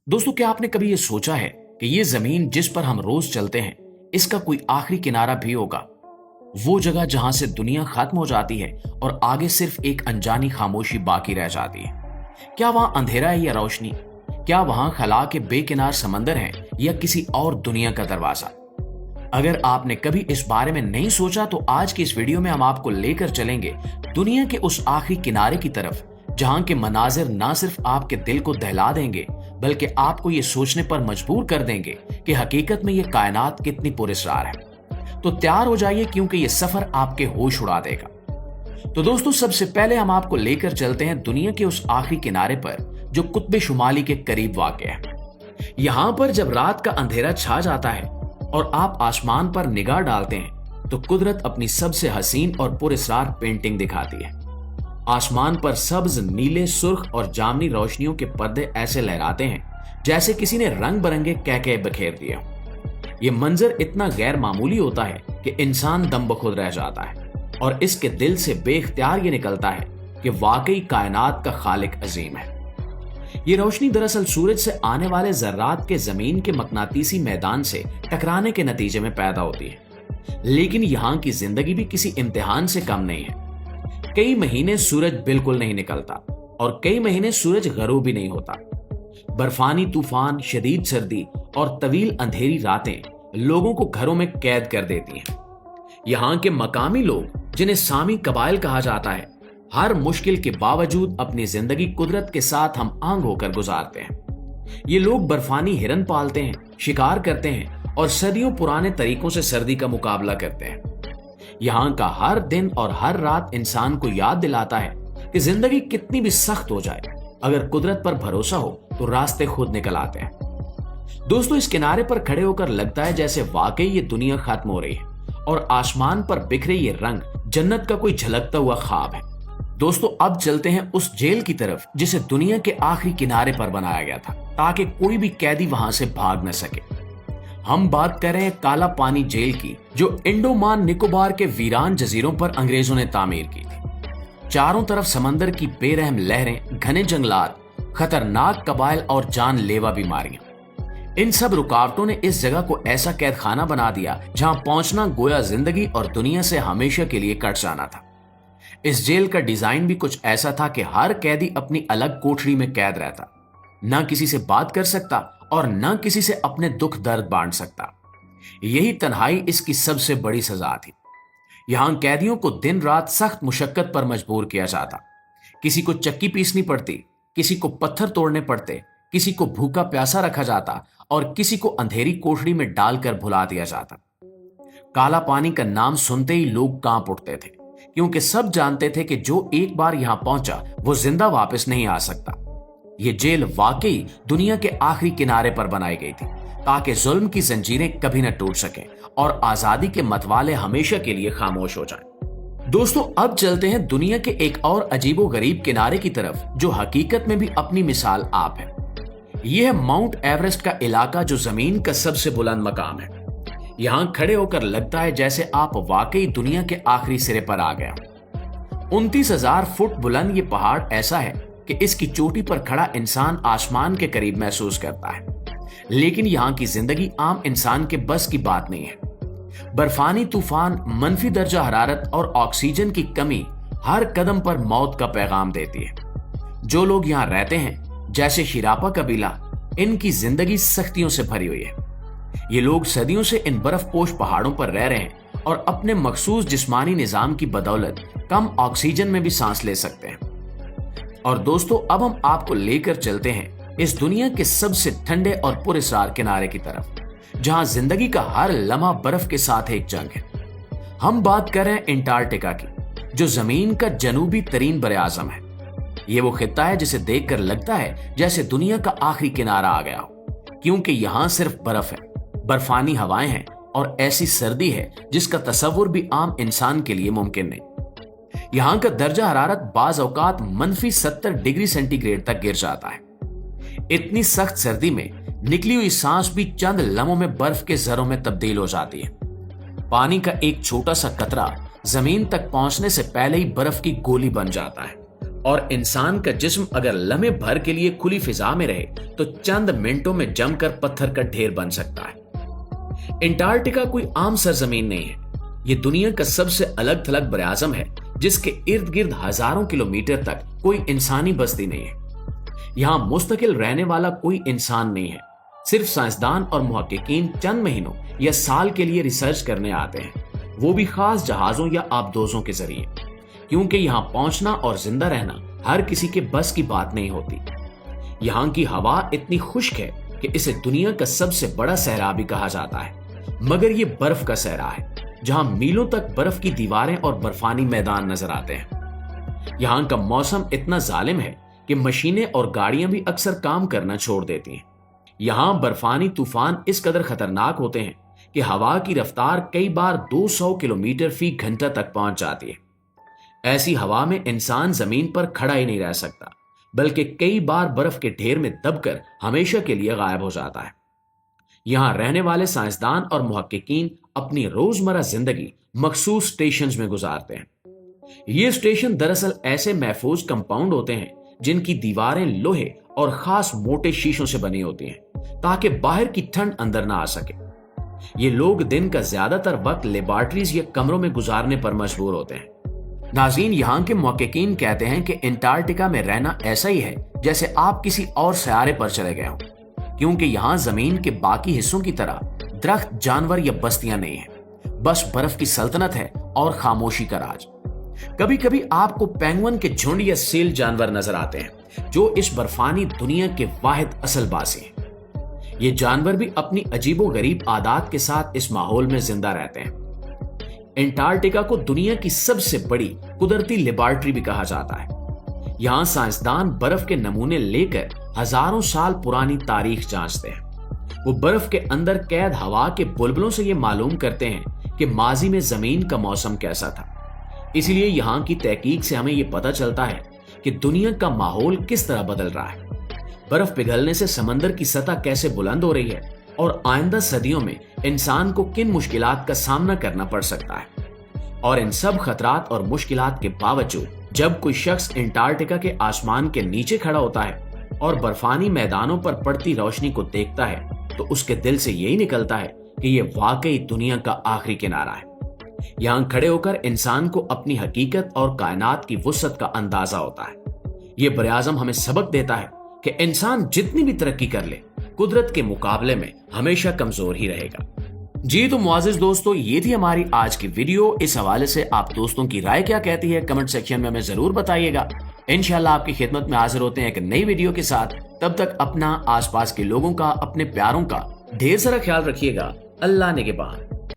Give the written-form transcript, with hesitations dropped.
दोस्तों, क्या आपने कभी ये सोचा है कि ये जमीन जिस पर हम रोज चलते हैं, इसका कोई आखिरी किनारा भी होगा? वो जगह जहां से दुनिया खत्म हो जाती है और आगे सिर्फ एक अनजानी खामोशी बाकी रह जाती है। क्या वहां अंधेरा है या रोशनी? क्या वहां खला के बेकिनार समंदर है या किसी और दुनिया का दरवाजा? अगर आपने कभी इस बारे में नहीं सोचा तो आज की इस वीडियो में हम आपको लेकर चलेंगे दुनिया के उस आखिरी किनारे की तरफ, जहां के मनाजिर ना सिर्फ आपके दिल को दहला देंगे बल्कि आपको ये सोचने पर मजबूर कर देंगे कि हकीकत में ये कायनात कितनी पुरस्कार है। तो तैयार हो जाइए, क्योंकि ये सफर आपके होश उड़ा देगा। तो दोस्तों, सबसे पहले हम आपको लेकर चलते हैं दुनिया के उस आखिरी किनारे पर जो कुतुब शुमाली के करीब वाक़ है। यहां पर जब रात का अंधेरा छा जाता है और आप आसमान पर निगाह डालते हैं तो कुदरत अपनी सबसे हसीन और पुरस्कार पेंटिंग दिखाती है। आसमान पर सब्ज, नीले, सुर्ख और जामनी रोशनियों के पर्दे ऐसे लहराते हैं जैसे किसी ने रंग बिरंगे कहकहे बखेर दिए हों। ये मंजर इतना गैर मामूली होता है कि इंसान दम बखुद रह जाता है और इसके दिल से बेख्तियार ये निकलता है कि वाकई कायनात का खालिक अजीम है। ये रोशनी दरअसल सूरज से आने वाले जर्रात के जमीन के मकनातीसी मैदान से टकराने के नतीजे में पैदा होती है। लेकिन यहाँ की जिंदगी भी किसी इम्तिहान से कम नहीं है। कई महीने सूरज बिल्कुल नहीं निकलता और कई महीने सूरज गरूब भी नहीं होता। बर्फानी तूफान, शदीद सर्दी और तवील अंधेरी रातें लोगों को घरों में कैद कर देती हैं। यहाँ के मकामी लोग, जिन्हें सामी कबाइल कहा जाता है, हर मुश्किल के बावजूद अपनी जिंदगी कुदरत के साथ हम आंग होकर गुजारते हैं। ये लोग बर्फानी हिरन पालते हैं, शिकार करते हैं और सदियों पुराने तरीकों से सर्दी का मुकाबला करते हैं। यहाँ का हर दिन और हर रात इंसान को याद दिलाता है कि जिंदगी कितनी भी सख्त हो जाए, अगर कुदरत पर भरोसा हो तो रास्ते खुद निकल आते हैं। दोस्तों, इस किनारे पर खड़े होकर लगता है जैसे वाकई ये दुनिया खत्म हो रही है और आसमान पर बिखरे ये रंग जन्नत का कोई झलकता हुआ ख्वाब है। दोस्तों, अब चलते हैं उस जेल की तरफ जिसे दुनिया के आखिरी किनारे पर बनाया गया था ताकि कोई भी कैदी वहां से भाग न सके। हम बात कर रहे हैं काला पानी जेल की, जो अंडमान निकोबार के वीरान जजीरों पर अंग्रेजों ने तामीर की थी। चारों तरफ समंदर की बेरहम लहरें, घने जंगलात, खतरनाक कबाइल और जानलेवा बीमारियां, इन सब रुकावटों ने इस जगह को ऐसा कैद खाना बना दिया जहां पहुंचना गोया जिंदगी और दुनिया से हमेशा के लिए कट जाना था। इस जेल का डिजाइन भी कुछ ऐसा था कि हर कैदी अपनी अलग कोठरी में कैद रहता, ना किसी से बात कर सकता और न किसी से अपने दुख दर्द बांट सकता। यही तन्हाई इसकी सबसे बड़ी सजा थी। यहां कैदियों को दिन रात सख्त मुशक्कत पर मजबूर किया जाता। किसी को चक्की पीसनी पड़ती, किसी को पत्थर तोड़ने पड़ते, किसी को भूखा प्यासा रखा जाता और किसी को अंधेरी कोठरी में डालकर भुला दिया जाता। काला पानी का नाम सुनते ही लोग कांप उठते थे, क्योंकि सब जानते थे कि जो एक बार यहां पहुंचा वो जिंदा वापस नहीं आ सकता। ये जेल वाकई दुनिया के आखिरी किनारे पर बनाई गई थी ताकि जुल्म की जंजीरें कभी न टूट सकें और आजादी के मतवाले हमेशा के लिए खामोश हो जाएं। दोस्तों, अब चलते हैं दुनिया के एक और अजीबो गरीब किनारे की तरफ, जो हकीकत में भी अपनी मिसाल आप है। यह है माउंट एवरेस्ट का इलाका, जो जमीन का सबसे बुलंद मकाम है। यहां खड़े होकर लगता है जैसे आप वाकई दुनिया के आखिरी सिरे पर आ गए। 29,000 फुट बुलंद ये पहाड़ ऐसा है कि इसकी चोटी पर खड़ा इंसान आसमान के करीब महसूस करता है। लेकिन यहाँ की जिंदगी आम इंसान के बस की बात नहीं है। बर्फानी तूफान, मनफी दर्जा हरारत और ऑक्सीजन की कमी हर कदम पर मौत का पैगाम देती है। जो लोग यहाँ रहते हैं, जैसे शिरापा कबीला, इनकी जिंदगी सख्तियों से भरी हुई है। ये लोग सदियों से इन बर्फपोश पहाड़ों पर रह रहे हैं और अपने मखसूस जिस्मानी निजाम की बदौलत कम ऑक्सीजन में भी सांस ले सकते हैं। और दोस्तों, अब हम आपको लेकर चलते हैं इस दुनिया के सबसे ठंडे और पुरस्कार किनारे की तरफ, जहां जिंदगी का हर लम्हा बर्फ के साथ एक जंग है। हम बात कर रहे हैं अंटार्कटिका की, जो जमीन का जनूबी तरीन बरे आजम है। ये वो खित्ता है जिसे देखकर लगता है जैसे दुनिया का आखिरी किनारा आ गया हो, क्योंकि यहाँ सिर्फ बर्फ है, बर्फानी हवाएं हैं और ऐसी सर्दी है जिसका तस्वुर भी आम इंसान के लिए मुमकिन नहीं। यहां का दर्जा हरारत बाज औकात -70 डिग्री सेंटीग्रेड तक गिर जाता है। इतनी सख्त सर्दी में निकली हुई सांस भी चंद लम्हों में बर्फ के जरों में तब्दील हो जाती है। पानी का एक छोटा सा कतरा जमीन तक पहुंचने से पहले ही बर्फ की गोली बन जाता है और इंसान का जिस्म अगर लम्हे भर के लिए खुली फिजा में रहे तो चंद मिनटों में जमकर पत्थर का ढेर बन सकता है। अंटार्कटिका कोई आम सरजमीन नहीं है। ये दुनिया का सबसे अलग थलग बरआज़म है जिसके इर्द गिर्द हजारों किलोमीटर तक कोई इंसानी बस्ती नहीं है। यहां मुस्तकिल रहने वाला कोई इंसान नहीं है। सिर्फ साइंसदान और मुहक्किकीन चंद महीनों या साल के लिए रिसर्च करने आते हैं, वो भी खास जहाजों या आबदोजों के जरिए, क्योंकि यहाँ पहुंचना और जिंदा रहना हर किसी के बस की बात नहीं होती। यहाँ की हवा इतनी खुश्क है कि इसे दुनिया का सबसे बड़ा सहरा भी कहा जाता है, मगर ये बर्फ का सहरा है जहां मीलों तक बर्फ की दीवारें और बर्फानी मैदान नजर आते हैं। यहाँ का मौसम इतना जालिम है कि मशीनें और गाड़ियां भी अक्सर काम करना छोड़ देती हैं। यहाँ बर्फानी तूफान इस कदर खतरनाक होते हैं कि हवा की रफ्तार कई बार 200 किलोमीटर फी घंटा तक पहुंच जाती है। ऐसी हवा में इंसान जमीन पर खड़ा ही नहीं रह सकता, बल्कि कई बार बर्फ के ढेर में दबकर हमेशा के लिए गायब हो जाता है। यहाँ रहने वाले साइंसदान और मुहक्किकीन अपनी रोजमर्रा जिंदगी मखसूस स्टेशंस में गुजारते हैं। ये स्टेशन दरअसल ऐसे महफूज कंपाउंड होते हैं जिनकी दीवारें लोहे और खास मोटे शीशों से बनी होती हैं ताकि बाहर की ठंड अंदर ना आ सके। ये लोग दिन का ज्यादातर वक्त लेबॉर्ट्रीज या कमरों में गुजारने पर मजबूर होते हैं। नाज़रीन, यहाँ के मुहक्किकीन कहते हैं कि अंटार्कटिका में रहना ऐसा ही है जैसे आप किसी और सयारे पर चले गए हो, क्योंकि यहाँ जमीन के बाकी हिस्सों की तरह दरख्त, जानवर या बस्तियां नहीं है, बस बर्फ की सल्तनत है और खामोशी का राज। कभी कभी आपको पेंगुइन के झुंड या सील जानवर नजर आते हैं जो इस बर्फानी दुनिया के वाहिद असल बासी हैं। ये जानवर भी अपनी अजीबो गरीब आदात के साथ इस माहौल में जिंदा रहते हैं। अंटार्कटिका को दुनिया की सबसे बड़ी कुदरती लेबॉर्ट्री भी कहा जाता है। यहाँ साइंसदान बर्फ के नमूने लेकर हजारों साल पुरानी तारीख जांचते हैं। वो बर्फ के अंदर कैद हवा के बुलबुलों से ये मालूम करते हैं कि माजी में जमीन का मौसम कैसा था। इसलिए यहाँ की तहकीक से हमें ये पता चलता है कि दुनिया का माहौल किस तरह बदल रहा है, बर्फ पिघलने से समंदर की सतह कैसे बुलंद हो रही है और आइंदा सदियों में इंसान को किन मुश्किलात का सामना करना पड़ सकता है। और इन सब खतरात और मुश्किलात के बावजूद जब कोई शख्स अंटार्कटिका के आसमान के नीचे खड़ा होता है और बर्फानी मैदानों पर पड़ती रोशनी को देखता है तो उसके दिल से यही निकलता है कि ये वाकई दुनिया का आखिरी किनारा है। यहाँ खड़े होकर इंसान को अपनी हकीकत और कायनात की वुसअत का अंदाजा होता है। ये बरआज़म हमें सबक देता है कि इंसान जितनी भी तरक्की कर ले, कुदरत के मुकाबले में हमेशा कमजोर ही रहेगा। जी तो मुआज़िज़ दोस्तों, ये थी हमारी आज की वीडियो। इस हवाले से आप दोस्तों की राय क्या कहती है कमेंट सेक्शन में हमें जरूर बताइएगा। इंशाल्लाह आपकी खिदमत में हाजिर होते हैं एक नई वीडियो के साथ। तब तक अपना, आसपास के लोगों का, अपने प्यारों का ढेर सारा ख्याल रखिएगा। अल्लाह निगहबान।